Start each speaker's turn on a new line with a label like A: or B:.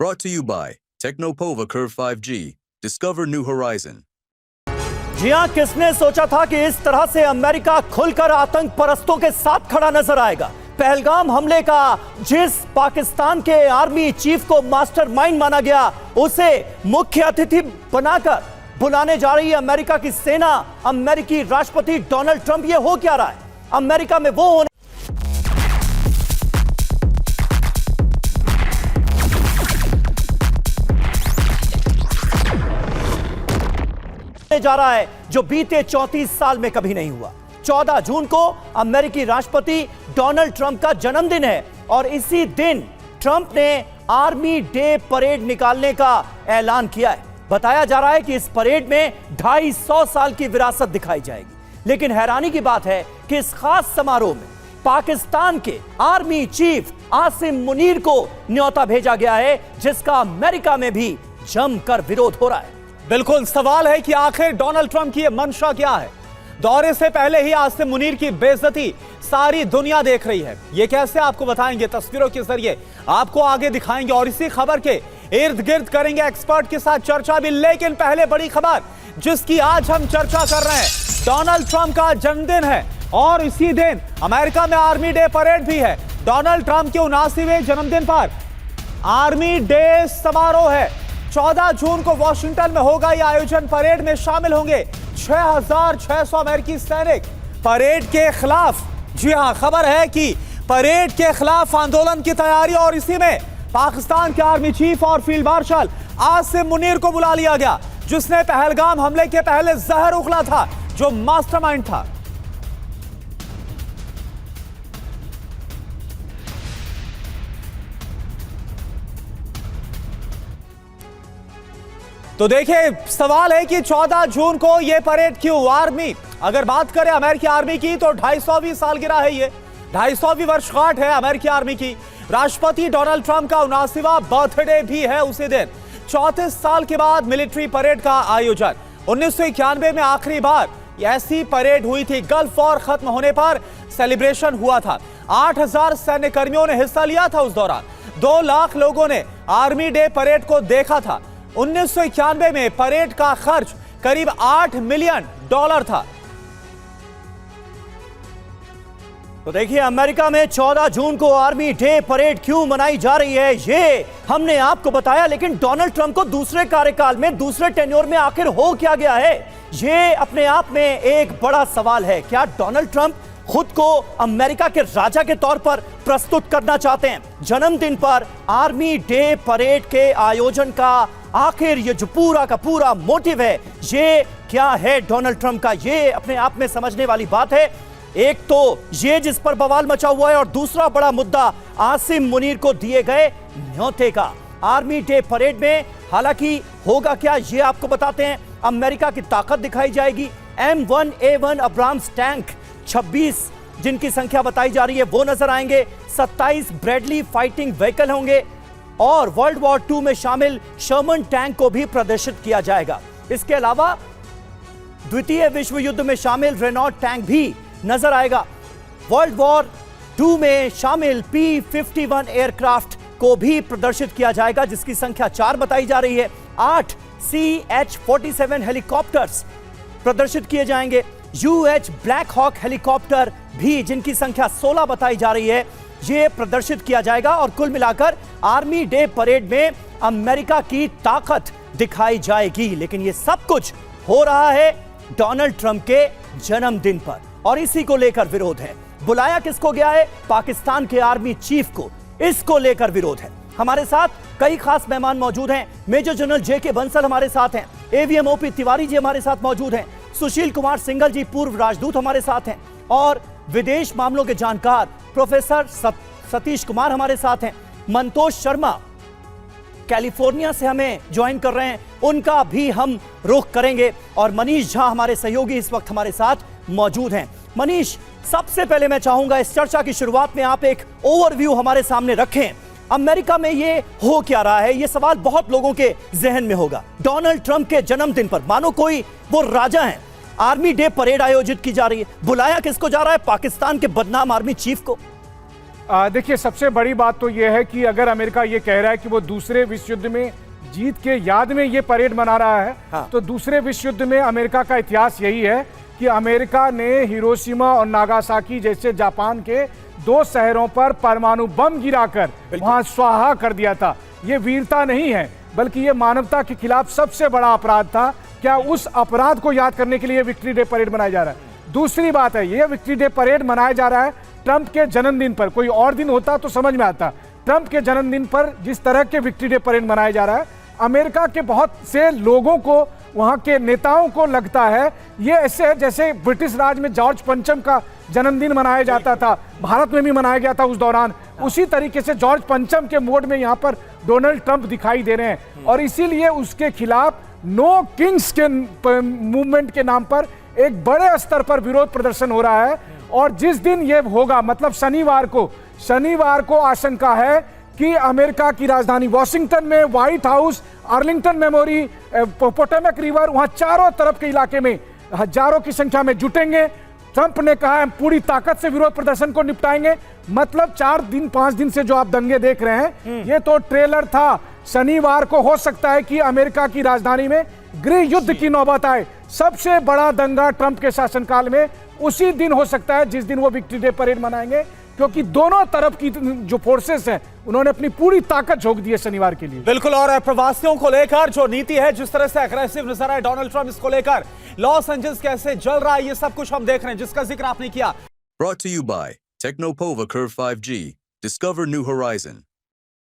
A: Brought to you by Technopova Curve 5G. Discover new horizon.
B: जी हां, किसने सोचा था कि इस तरह से अमेरिका खुलकर आतंक परस्तों के साथ खड़ा नजर आएगा। पहलगाम हमले का जिस पाकिस्तान के आर्मी चीफ को मास्टरमाइंड माना गया, उसे मुख्य अतिथि बनाकर बुलाने जा रही है अमेरिका की सेना। अमेरिकी राष्ट्रपति डोनाल्ड ट्रंप, ये हो क्या रहा है? अमेरिका में वो होने जा रहा है जो बीते 34 साल में कभी नहीं हुआ। 14 जून को अमेरिकी राष्ट्रपति डोनाल्ड ट्रंप का जन्मदिन है और इसी दिन ट्रंप ने आर्मी डे परेड निकालने का ऐलान किया है। बताया जा रहा है कि इस परेड में 250 साल की विरासत दिखाई जाएगी। लेकिन हैरानी की बात है कि इस खास समारोह में पाकिस्तान के आर्मी चीफ आसिम मुनीर को न्योता भेजा गया है, जिसका अमेरिका में भी जमकर विरोध हो रहा है।
C: बिल्कुल, सवाल है कि आखिर डोनाल्ड ट्रंप की यह मंशा क्या है। दौरे से पहले ही आसिम मुनीर की बेइज्जती सारी दुनिया देख रही है। ये कैसे आपको बताएंगे, तस्वीरों के जरिए आपको आगे दिखाएंगे और इसी खबर के इर्द गिर्द करेंगे एक्सपर्ट के साथ चर्चा भी। लेकिन पहले बड़ी खबर जिसकी आज हम चर्चा कर रहे हैं, डोनाल्ड ट्रंप का जन्मदिन है और इसी दिन अमेरिका में आर्मी डे परेड भी है। डोनाल्ड ट्रंप के 79वें जन्मदिन पर आर्मी डे समारोह है। 14 जून को वॉशिंगटन में होगा यह आयोजन। परेड में शामिल होंगे 6600 अमेरिकी सैनिक परेड के खिलाफ। जी हां, खबर है कि परेड के खिलाफ आंदोलन की तैयारी और इसी में पाकिस्तान के आर्मी चीफ और फील्ड मार्शल आसिम मुनीर को बुला लिया गया, जिसने पहलगाम हमले के पहले जहर उगला था, जो मास्टरमाइंड था। तो देखिए, सवाल है कि 14 जून को यह परेड क्यों? आर्मी, अगर बात करें अमेरिकी आर्मी की, तो 250वीं सालगिरह है। ये 250वीं वर्षगांठ है अमेरिकी आर्मी की। राष्ट्रपति डोनाल्ड ट्रंप का 79वां बर्थडे भी है उसी दिन। 34 साल के बाद मिलिट्री परेड का आयोजन। 1991 में आखिरी बार ऐसी परेड हुई थी। गल्फ वॉर खत्म होने पर सेलिब्रेशन हुआ था। 8000 सैन्य कर्मियों ने हिस्सा लिया था उस दौरान। 2 लाख लोगों ने आर्मी डे परेड को देखा था। 1991 में परेड का खर्च करीब $8 मिलियन था।
B: तो देखिए, अमेरिका में 14 जून को आर्मी डे परेड क्यों मनाई जा रही है, ये हमने आपको बताया। लेकिन डोनाल्ड ट्रंप को दूसरे कार्यकाल में, दूसरे टेन्योर में आखिर हो क्या गया है, ये अपने आप में एक बड़ा सवाल है। क्या डोनाल्ड ट्रंप खुद को अमेरिका के राजा के तौर पर प्रस्तुत करना चाहते हैं? जन्मदिन पर आर्मी डे परेड के आयोजन का आखिर ये जो पूरा का पूरा मोटिव है, ये क्या है डोनाल्ड ट्रंप का? ये अपने आप में समझने वाली बात है। एक तो ये जिस पर बवाल मचा हुआ है और दूसरा बड़ा मुद्दा आसिम मुनीर को दिए गए न्योते का। आर्मी डे परेड में हालांकि होगा क्या, ये आपको बताते हैं। अमेरिका की ताकत दिखाई जाएगी। M1A1 अब्राम्स टैंक 26 जिनकी संख्या बताई जा रही है वो नजर आएंगे। 27 ब्रैडली फाइटिंग व्हीकल होंगे और वर्ल्ड वॉर 2 में शामिल शर्मन टैंक को भी प्रदर्शित किया जाएगा। इसके अलावा द्वितीय विश्व युद्ध में शामिल रेनॉल्ट टैंक भी नजर आएगा। वर्ल्ड वॉर 2 में शामिल P-51 एयरक्राफ्ट को भी प्रदर्शित किया जाएगा, जिसकी संख्या 4 बताई जा रही है। 8 CH-47 हेलीकॉप्टर्स प्रदर्शित किए जाएंगे। UH ब्लैक हॉक हेलीकॉप्टर भी, जिनकी संख्या 16 बताई जा रही है, ये प्रदर्शित किया जाएगा। और कुल मिलाकर आर्मी डे परेड में अमेरिका की ताकत दिखाई जाएगी। लेकिन ये सब कुछ हो रहा है डोनाल्ड ट्रंप के जन्मदिन पर और इसी को लेकर विरोध है। बुलाया किसको गया है? पाकिस्तान के आर्मी चीफ को। इसको लेकर विरोध है। हमारे साथ कई खास मेहमान मौजूद हैं। मेजर जनरल JK बंसल हमारे साथ हैं। AVM OP तिवारी जी हमारे साथ मौजूद हैं। सुशील कुमार सिंघल जी पूर्व राजदूत हमारे साथ हैं और विदेश मामलों के जानकार प्रोफेसर सतीश कुमार हमारे साथ हैं। मंतोष शर्मा कैलिफोर्निया से हमें ज्वाइन कर रहे हैं, उनका भी हम रुख करेंगे। और मनीष झा हमारे सहयोगी इस वक्त हमारे साथ मौजूद हैं। मनीष, सबसे पहले मैं चाहूंगा इस चर्चा की शुरुआत में आप एक ओवरव्यू हमारे सामने रखें। अमेरिका में ये हो क्या रहा है, ये सवाल बहुत लोगों के जहन में होगा। डोनाल्ड ट्रंप के जन्मदिन पर मानो कोई वो राजा हैं, आर्मी डे परेड आयोजित की जा रही है। बुलाया किसको जा रहा है? पाकिस्तान के बदनाम आर्मी चीफ को।
D: देखिए, सबसे बड़ी बात तो यह है कि अगर अमेरिका ये कह रहा है कि वो दूसरे विश्व युद्ध में जीत के याद में ये परेड मना रहा है,
C: हाँ।
D: तो दूसरे विश्व युद्ध में अमेरिका का इतिहास यही है कि अमेरिका ने हिरोशिमा और नागासाकी जैसे जापान के 2 शहरों पर परमाणु बम गिराकर वहां स्वाहा कर दिया था। ये वीरता नहीं है, बल्कि ये मानवता के खिलाफ सबसे बड़ा अपराध था। क्या उस अपराध को याद करने के लिए विक्ट्री डे परेड मनाया जा रहा है? दूसरी बात है, ये विक्ट्री डे परेड मनाया जा रहा है ट्रंप के जन्मदिन पर। कोई और दिन होता तो समझ में आता। ट्रंप के जन्मदिन पर जिस तरह के विक्ट्री डे परेड मनाया जा रहा है, अमेरिका के बहुत से लोगों को, वहां के नेताओं को लगता है ये ऐसे है जैसे ब्रिटिश राज में जॉर्ज पंचम का जन्मदिन मनाया जाता था, भारत में भी मनाया गया था उस दौरान। उसी तरीके से जॉर्ज पंचम के मोड में यहाँ पर डोनाल्ड ट्रंप दिखाई दे रहे हैं और इसीलिए उसके खिलाफ नो किंग्स के मूवमेंट के नाम पर एक बड़े स्तर पर विरोध प्रदर्शन हो रहा है। और जिस दिन ये होगा, मतलब शनिवार को आशंका है कि अमेरिका की राजधानी वॉशिंगटन में, white house, Arlington memory, Potomac river, वहां चारों तरफ के इलाके में हजारों की संख्या में जुटेंगे। ट्रंप ने कहा हम पूरी ताकत से विरोध प्रदर्शन को निपटाएंगे। मतलब 4-5 दिन से जो आप दंगे देख रहे हैं, ये तो ट्रेलर था। शनिवार को हो सकता है कि अमेरिका की राजधानी में गृह युद्ध की नौबत आए। सबसे बड़ा दंगा ट्रंप के शासनकाल में उसी दिन हो सकता है जिस दिन वो विक्ट्री डे परेड मनाएंगे, क्योंकि दोनों तरफ की जो फोर्सेस हैं उन्होंने अपनी पूरी ताकत झोंक दी है शनिवार के लिए।
C: बिल्कुल। और प्रवासियों को लेकर जो नीति है, जिस तरह से अग्रेसिव नजर आए डोनाल्ड ट्रंप, इसको लेकर लॉस एंजल्स कैसे जल रहा है, ये सब कुछ हम देख रहे हैं, जिसका जिक्र आपने किया।
A: Brought to you by Technopova Curve 5G. Discover new horizon.